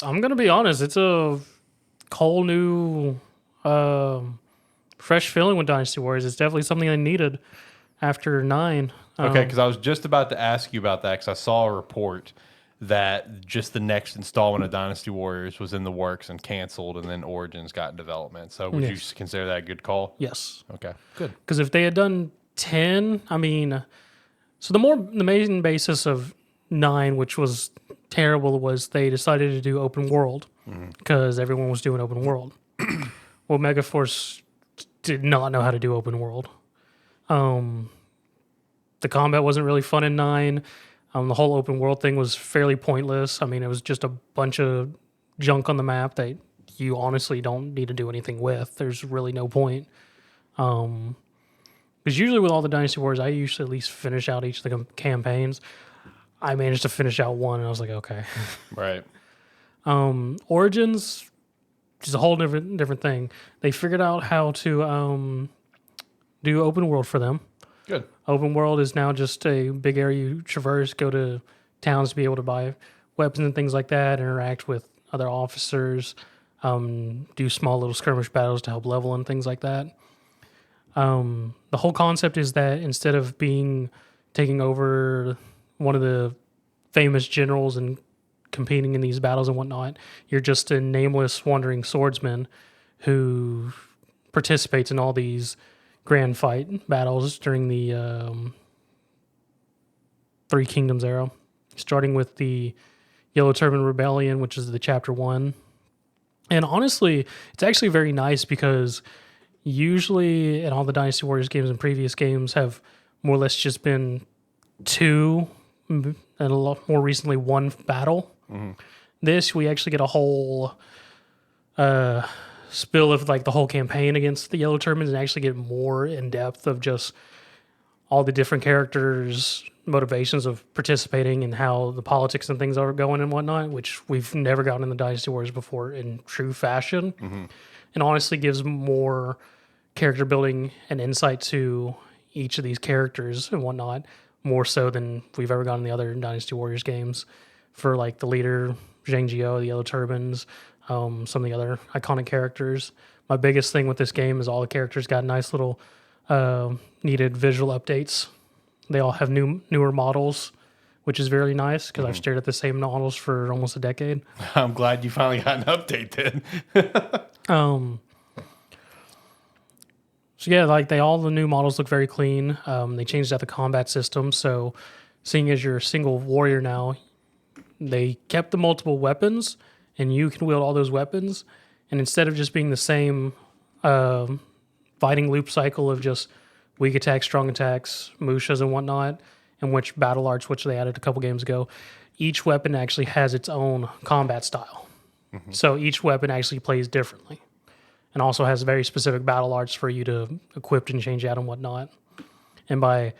I'm gonna be honest. It's a whole new, fresh feeling with Dynasty Warriors. It's definitely something I needed after 9. Okay, because I was just about to ask you about that because I saw a report that just the next installment of Dynasty Warriors was in the works and canceled, and then Origins got in development. So would you Yes. consider that a good call? Yes, Okay, good. because if they had done 10, I mean, so the main basis of 9, which was terrible, was they decided to do open world because everyone was doing open world. Well, Megaforce did not know how to do open world. Um, the combat wasn't really fun in 9. The whole open world thing was fairly pointless. I mean, it was just a bunch of junk on the map that you honestly don't need to do anything with. There's really no point. Because usually with all the Dynasty Wars, I usually at least finish out each of the campaigns. I managed to finish out one, and I was like, okay. Right. Origins is a whole different thing. They figured out how to do open world for them. Good. Open world is now just a big area you traverse, go to towns to be able to buy weapons and things like that, interact with other officers, do small little skirmish battles to help level and things like that. The whole concept is that instead of taking over one of the famous generals and competing in these battles and whatnot, you're just a nameless wandering swordsman who participates in all these grand fight battles during the Three Kingdoms era, starting with the Yellow Turban Rebellion, which is the chapter 1. And honestly, it's actually very nice because usually in all the Dynasty Warriors games and previous games have more or less just been 2 and a lot more recently 1 battle. This, we actually get a whole spill of like the whole campaign against the Yellow Turbans and actually get more in depth of just all the different characters' motivations of participating and how the politics and things are going and whatnot, which we've never gotten in the Dynasty Wars before in true fashion. And honestly gives more character building and insight to each of these characters and whatnot, more so than we've ever gotten in the other Dynasty Warriors games. For like the leader, Zhang Jiao, the Yellow Turbans, some of the other iconic characters. My biggest thing with this game is all the characters got nice little needed visual updates. They all have newer models, which is very nice because I've stared at the same models for almost a decade. I'm glad you finally got an update then. So yeah, like all the new models look very clean. They changed out the combat system, so seeing as you're a single warrior now, they kept the multiple weapons, and you can wield all those weapons. And instead of just being the same fighting loop cycle of just weak attacks, strong attacks, mushas and whatnot, and which battle arts, which they added a couple games ago, each weapon actually has its own combat style. So each weapon actually plays differently, and also has very specific battle arts for you to equip and change out and whatnot. And by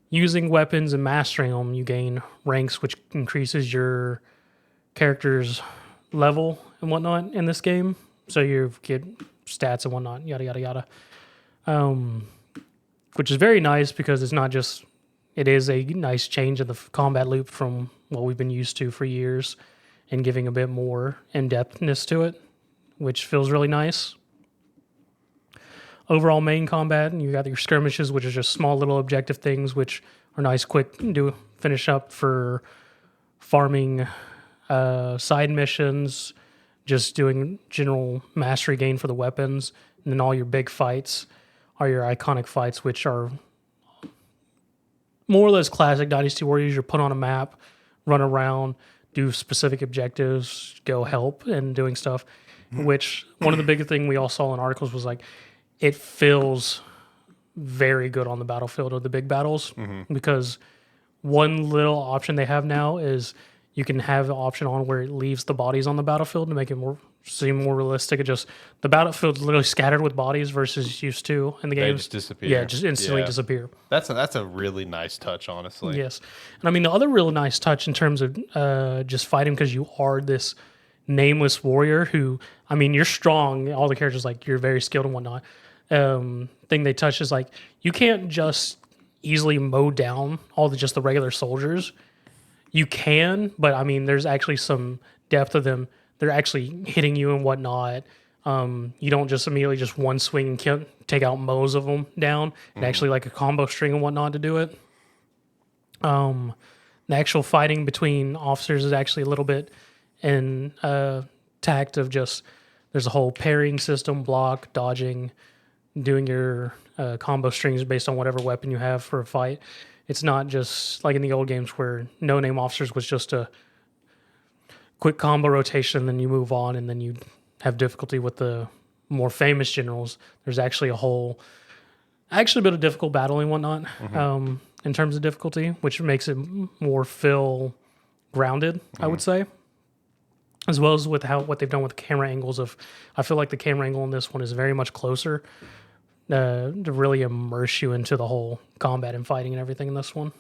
using weapons and mastering them, you gain ranks, which increases your character's level and whatnot in this game. So you get stats and whatnot, yada, yada, yada. Which is very nice because it's not just, it is a nice change in the combat loop from what we've been used to for years and giving a bit more in-depthness to it, which feels really nice. Overall main combat, you got your skirmishes, which is just small little objective things, which are nice, quick, finish up for farming side missions, just doing general mastery gain for the weapons, and then all your big fights are your iconic fights, which are more or less classic Dynasty Warriors. You're put on a map, run around, do specific objectives, go help, and doing stuff. Which one of the big thing we all saw in articles was like, it feels very good on the battlefield of the big battles because one little option they have now is you can have an option on where it leaves the bodies on the battlefield to make it seem more realistic. It just the battlefield's literally scattered with bodies versus used to in the They games. just disappear. Yeah, just instantly disappear. That's a really nice touch, honestly. Yes, and I mean the other really nice touch in terms of just fighting because you are this nameless warrior who, I mean, you're strong. All the characters like you're very skilled and whatnot. Thing they touch is like you can't just easily mow down all the regular soldiers. You can, but I mean, there's actually some depth of them. They're actually hitting you and whatnot. You don't just immediately just one swing and take out mows of them down. And actually like a combo string and whatnot to do it. The actual fighting between officers is actually a little bit in tact of just there's a whole parrying system, block, dodging, doing your combo strings based on whatever weapon you have for a fight. It's not just like in the old games where no-name officers was just a quick combo rotation, then you move on, and then you have difficulty with the more famous generals. There's actually a bit of difficult battling and whatnot in terms of difficulty, which makes it more feel grounded, I would say. As well as with what they've done with the camera angles I feel like the camera angle in this one is very much closer to really immerse you into the whole combat and fighting and everything in this one.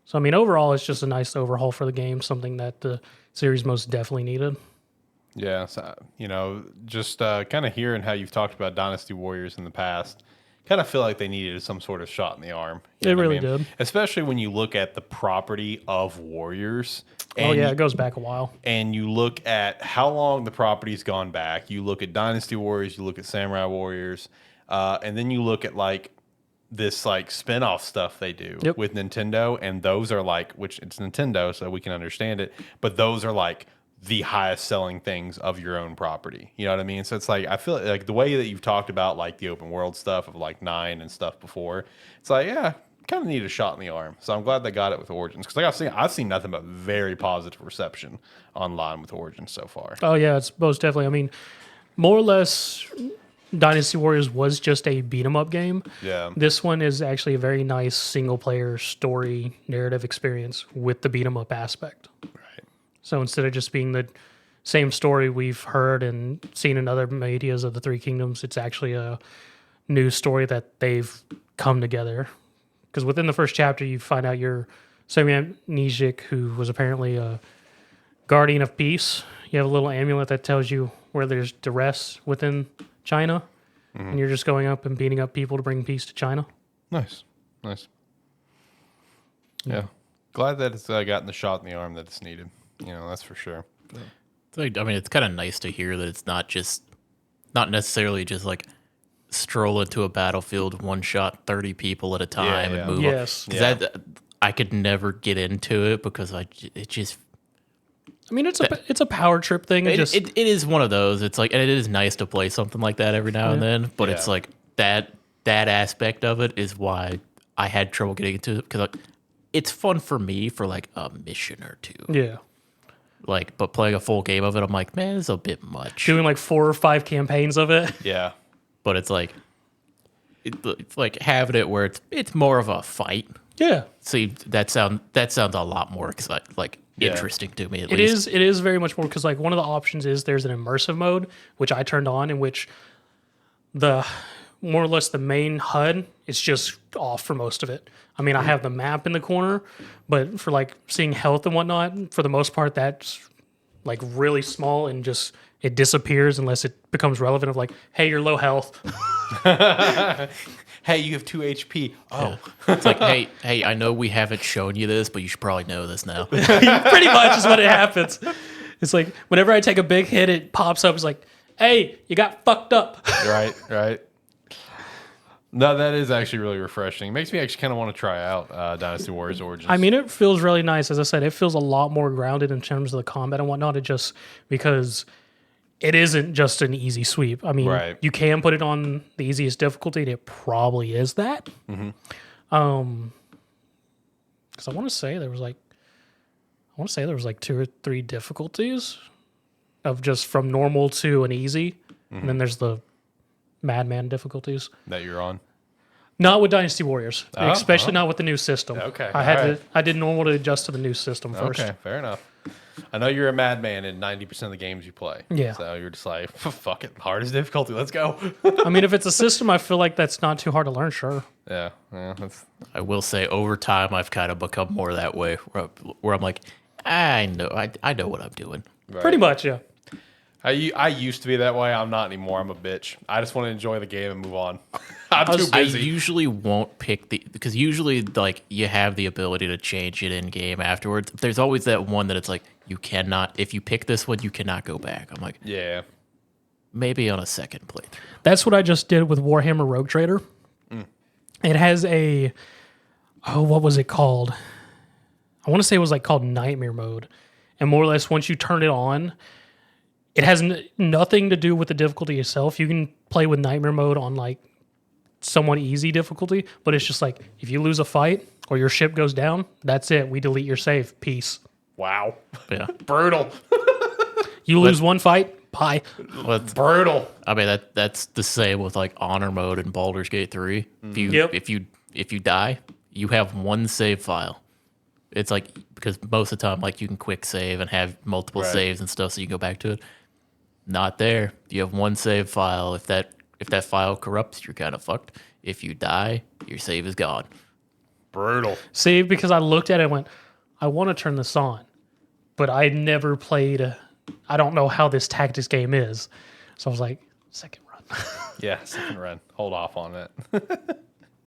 So, I mean, overall, it's just a nice overhaul for the game, something that the series most definitely needed. Yeah, so, just kind of hearing how you've talked about Dynasty Warriors in the past, kind of feel like they needed some sort of shot in the arm. It really did. Especially when you look at the property of Warriors. It goes back a while. And you look at how long the property's gone back. You look at Dynasty Warriors, you look at Samurai Warriors, and then you look at like this like spin-off stuff they do with Nintendo, and those are like, which it's Nintendo, so we can understand it, but those are like the highest selling things of your own property. You know what I mean? So it's like, I feel like the way that you've talked about like the open world stuff of like 9 and stuff before, it's like, yeah, kind of need a shot in the arm. So I'm glad they got it with Origins, because like I've seen nothing but very positive reception online with Origins so far. Oh yeah, it's most definitely. I mean, more or less, Dynasty Warriors was just a beat 'em up game. Yeah. This one is actually a very nice single player story narrative experience with the beat 'em up aspect. Right. So instead of just being the same story we've heard and seen in other medias of the Three Kingdoms, it's actually a new story that they've come together. Because within the first chapter, you find out you're Semyamnesic, who was apparently a guardian of peace. You have a little amulet that tells you where there's duress within China, and you're just going up and beating up people to bring peace to China. Nice. Yeah. Glad that it's gotten the shot in the arm that it's needed. That's for sure. I mean, it's kind of nice to hear that it's not necessarily just like stroll into a battlefield, one shot 30 people at a time and move Yes. on. That I could never get into it because it just. I mean, it's a power trip thing. It is one of those. It's like, and it is nice to play something like that every now and then, but it's like that aspect of it is why I had trouble getting into it, because like, it's fun for me for like a mission or two. Yeah. Like, but playing a full game of it, I'm like, man, it's a bit much. Doing like 4 or 5 campaigns of it. Yeah. But it's like, it's like having it where it's more of a fight. Yeah. See, that sounds a lot more interesting to me. At least It is very much more, because like one of the options is there's an immersive mode, which I turned on, in which the more or less the main HUD is just off for most of it. I mean, I have the map in the corner, but for like seeing health and whatnot, for the most part, that's like really small and just it disappears unless it becomes relevant of like, hey, you're low health. Hey, you have 2 HP. Oh. Yeah. It's like, hey, I know we haven't shown you this, but you should probably know this now. Pretty much is what it happens. It's like whenever I take a big hit, it pops up. It's like, hey, you got fucked up. Right. No, that is actually really refreshing. It makes me actually kind of want to try out Dynasty Warriors Origins. I mean, it feels really nice. As I said, it feels a lot more grounded in terms of the combat and whatnot. It just because it isn't just an easy sweep. I mean, you can put it on the easiest difficulty, and it probably is that. Because I want to say there was like 2 or 3 difficulties of just from normal to an easy, and then there's the Madman difficulties that you're on. Not with Dynasty Warriors, especially not with the new system. Okay, I did normal to adjust to the new system first. Okay, fair enough. I know you're a madman in 90% of the games you play. Yeah. So you're just like, fuck it, hardest difficulty, let's go. I mean, if it's a system, I feel like that's not too hard to learn, sure. Yeah. That's... I will say over time, I've kind of become more that way, where I'm like, I know what I'm doing. Right. Pretty much, yeah. I used to be that way. I'm not anymore. I'm a bitch. I just want to enjoy the game and move on. I'm too I busy. usually won't pick because usually like you have the ability to change it in game afterwards. There's always that one that it's like you cannot. If you pick this one, you cannot go back. I'm like, Yeah. maybe on a second playthrough. That's what I just did with Warhammer Rogue Trader. It has what was it called? I want to say it was like called Nightmare Mode. And more or less, once you turn it on, it has nothing to do with the difficulty itself. You can play with Nightmare Mode on like somewhat easy difficulty, but it's just like if you lose a fight or your ship goes down, that's it. We delete your save. Peace. Wow. Yeah. Brutal. You lose one fight, bye. But Brutal. I mean that's the same with like honor mode in Baldur's Gate 3. If you die, you have one save file. It's like because most of the time like you can quick save and have multiple saves and stuff so you can go back to it. Not there. You have one save file. If that file corrupts, you're kind of fucked. If you die, your save is gone. Brutal. See, because I looked at it and went, I want to turn this on, but I never played. I don't know how this tactics game is. So I was like, second run. Yeah, second run. Hold off on it.